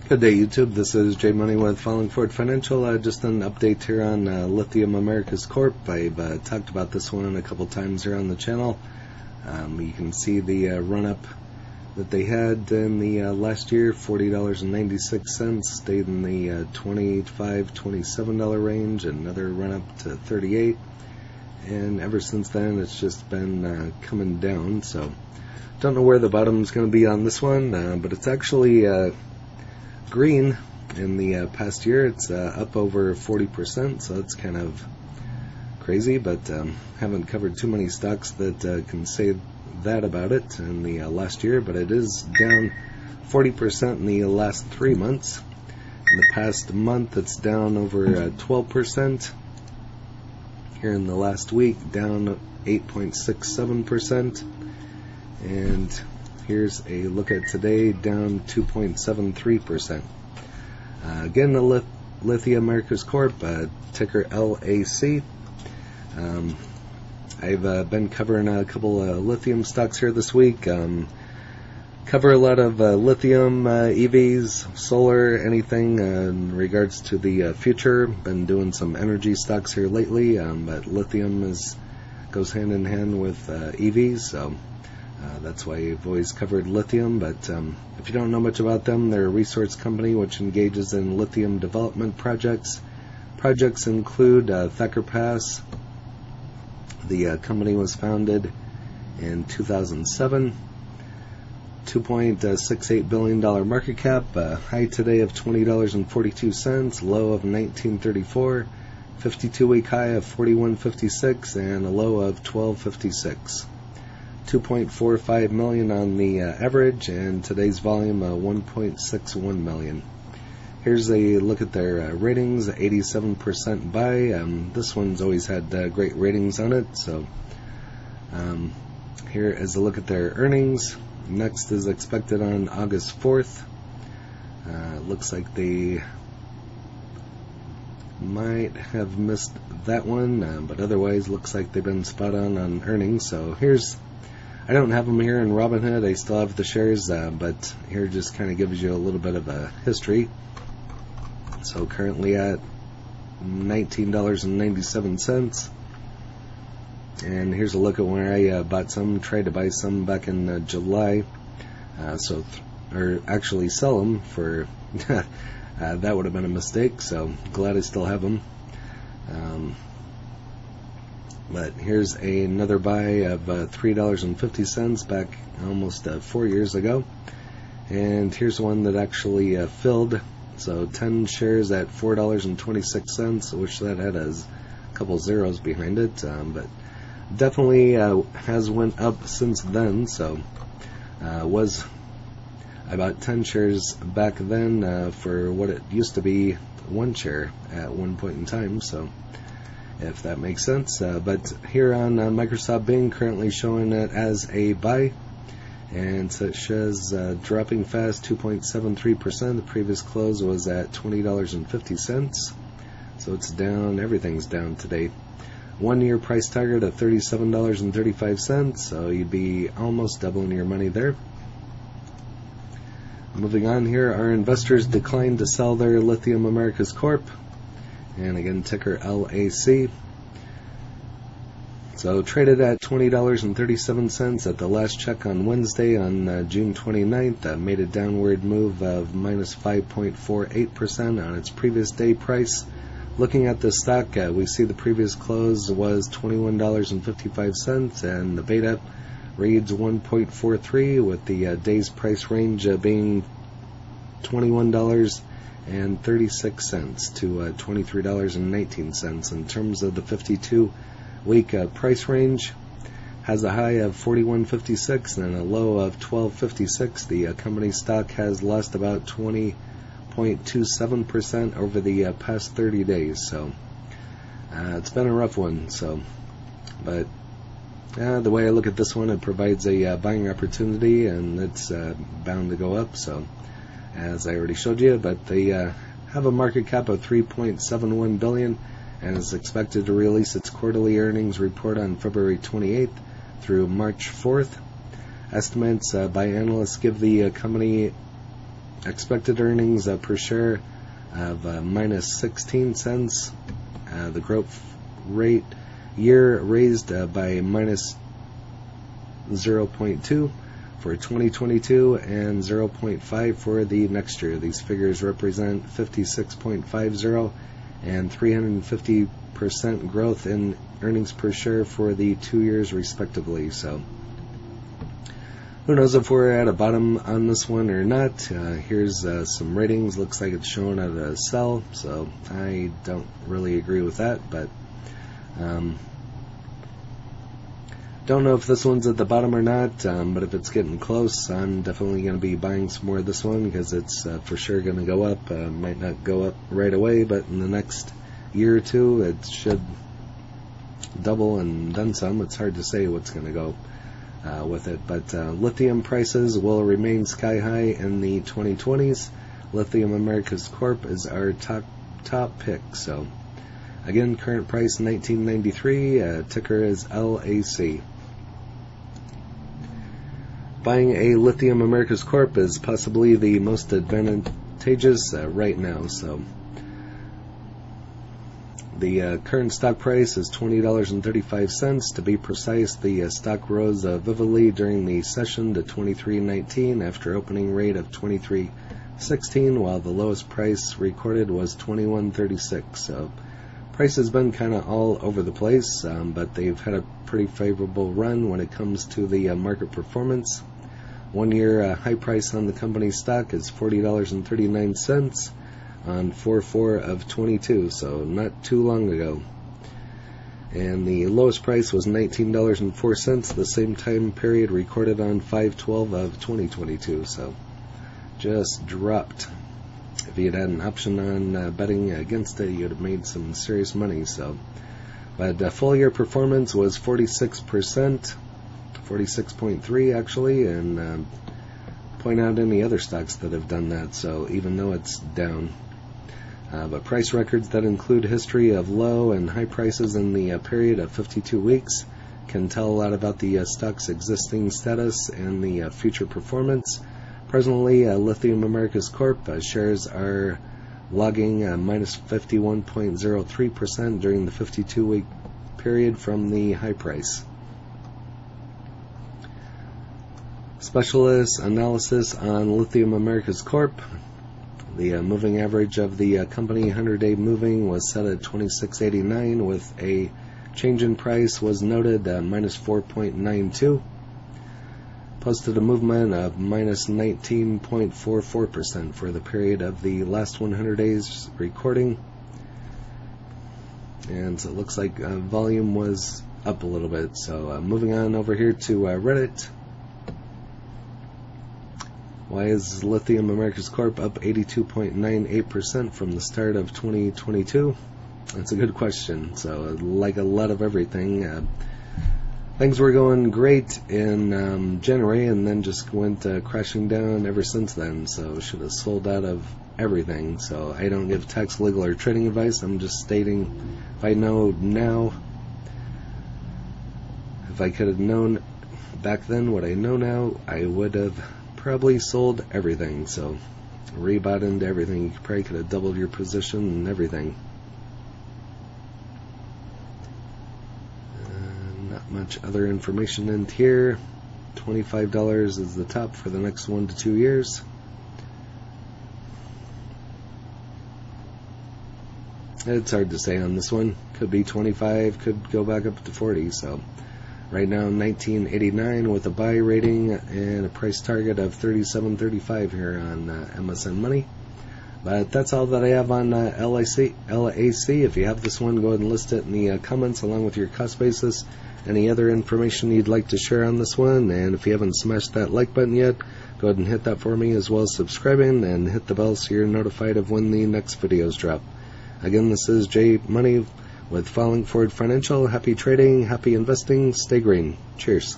Good day, YouTube. This is Jay Money with Falling Forward Financial. Just an update here on Lithium Americas Corp. I've talked about this one a couple times here on the channel. You can see the run-up that they had in the last year, $40.96, stayed in the $25, $27 range, another run-up to $38, and ever since then it's just been coming down. So don't know where the bottom is going to be on this one, but it's actually green in the past year. It's up over 40%, so it's kind of crazy, but haven't covered too many stocks that can say that about it in the last year, but it is down 40% in the last 3 months. In the past month it's down over 12%. Here in the last week, down 8.67%, and here's a look at today, down 2.73%. Again, the Lithium Americas Corp, ticker LAC. I've been covering a couple of lithium stocks here this week. Cover a lot of lithium, EVs, solar, anything in regards to the future. Been doing some energy stocks here lately, but lithium goes hand in hand with EVs, so that's why I've always covered lithium. But if you don't know much about them, they're a resource company which engages in lithium development projects. Projects include Thacker Pass. The company was founded in 2007. $2.68 billion market cap, high today of $20.42, low of $19.34, 52-week high of $41.56, and a low of $12.56. 2.45 million on the average, and today's volume 1.61 million. Here's a look at their ratings. 87% buy. This one's always had great ratings on it. So here is a look at their earnings. Next is expected on August 4th. Looks like they might have missed that one, but otherwise looks like they've been spot on earnings. So I don't have them here in Robinhood. I still have the shares, but here just kind of gives you a little bit of a history. So currently at $19.97. And here's a look at where I bought some, tried to buy some back in July. Or actually sell them for, that would have been a mistake, so glad I still have them. But here's another buy of $3.50 back almost 4 years ago. And here's one that actually filled. So 10 shares at $4.26, which that had a couple zeros behind it. But definitely has went up since then. So I bought 10 shares back then for what it used to be 1 share at one point in time. So if that makes sense. But here on Microsoft Bing, currently showing it as a buy, and so it shows dropping fast, 2.73%. The previous close was at $20.50, so it's down. Everything's down today. 1 year price target of $37.35, so you'd be almost doubling your money there. Moving on here, our investors declined to sell their Lithium Americas Corp. And again, ticker LAC. So traded at $20.37 at the last check on Wednesday on June 29th. Made a downward move of minus 5.48% on its previous day price. Looking at the stock, we see the previous close was $21.55, and the beta reads 1.43, with the day's price range being $21.36 to $23.19. In terms of the 52-week price range, has a high of $41.56 and a low of $12.56. The company stock has lost about 20.27% over the past 30 days. So it's been a rough one. But the way I look at this one, it provides a buying opportunity, and it's bound to go up. So as I already showed you, but they have a market cap of $3.71 billion, and is expected to release its quarterly earnings report on February 28th through March 4th. Estimates by analysts give the company expected earnings per share of minus 16 cents. The growth rate year raised by minus 0.2 for 2022 and 0.5 for the next year. These figures represent 56.50 and 350% growth in earnings per share for the 2 years respectively. So who knows if we're at a bottom on this one or not. Here's some ratings. Looks like it's showing at a sell, so I don't really agree with that, but don't know if this one's at the bottom or not, but if it's getting close, I'm definitely going to be buying some more of this one because it's for sure going to go up. Might not go up right away, but in the next year or two, it should double and then some. It's hard to say what's going to go with it, but lithium prices will remain sky high in the 2020s. Lithium Americas Corp is our top pick. So again, current price $19.93, ticker is LAC. Buying a Lithium Americas Corp is possibly the most advantageous right now. So the current stock price is $20.35. To be precise, the stock rose vividly during the session to $23.19 after opening rate of $23.16, while the lowest price recorded was $21.36. So price has been kind of all over the place, but they've had a pretty favorable run when it comes to the market performance. 1 year high price on the company's stock is $40.39 on 4/4 of 22, so not too long ago. And the lowest price was $19.04, the same time period recorded on 5/12 of 2022, so just dropped. If you had an option on betting against it, you'd have made some serious money. So, but full year performance was 46%, 46.3 actually, and point out any other stocks that have done that. So even though it's down, but price records that include history of low and high prices in the period of 52 weeks can tell a lot about the stock's existing status and the future performance. Presently, Lithium Americas Corp shares are logging minus 51.03% during the 52-week period from the high price. Specialist analysis on Lithium Americas Corp. The moving average of the company 100-day moving was set at 26.89, with a change in price was noted minus 4.92. Posted a movement of minus 19.44% for the period of the last 100 days recording. And so it looks like volume was up a little bit. So moving on over here to Reddit. Why is Lithium Americas Corp up 82.98% from the start of 2022? That's a good question. So like a lot of everything, things were going great in January and then just went crashing down ever since then. So should have sold out of everything. So I don't give tax, legal, or trading advice. I'm just stating if I know now, if I could have known back then what I know now, I would have probably sold everything. So rebought into everything. You probably could have doubled your position and everything. Not much other information in here. $25 is the top for the next 1 to 2 years. It's hard to say on this one. Could be 25, could go back up to 40. So right now, 19.89 with a buy rating and a price target of 37.35 here on MSN Money. But that's all that I have on LAC. If you have this one, go ahead and list it in the comments along with your cost basis. Any other information you'd like to share on this one, and if you haven't smashed that like button yet, go ahead and hit that for me, as well as subscribing and hit the bell so you're notified of when the next videos drop. Again, this is J Money with Falling Forward Financial. Happy trading, happy investing, stay green. Cheers.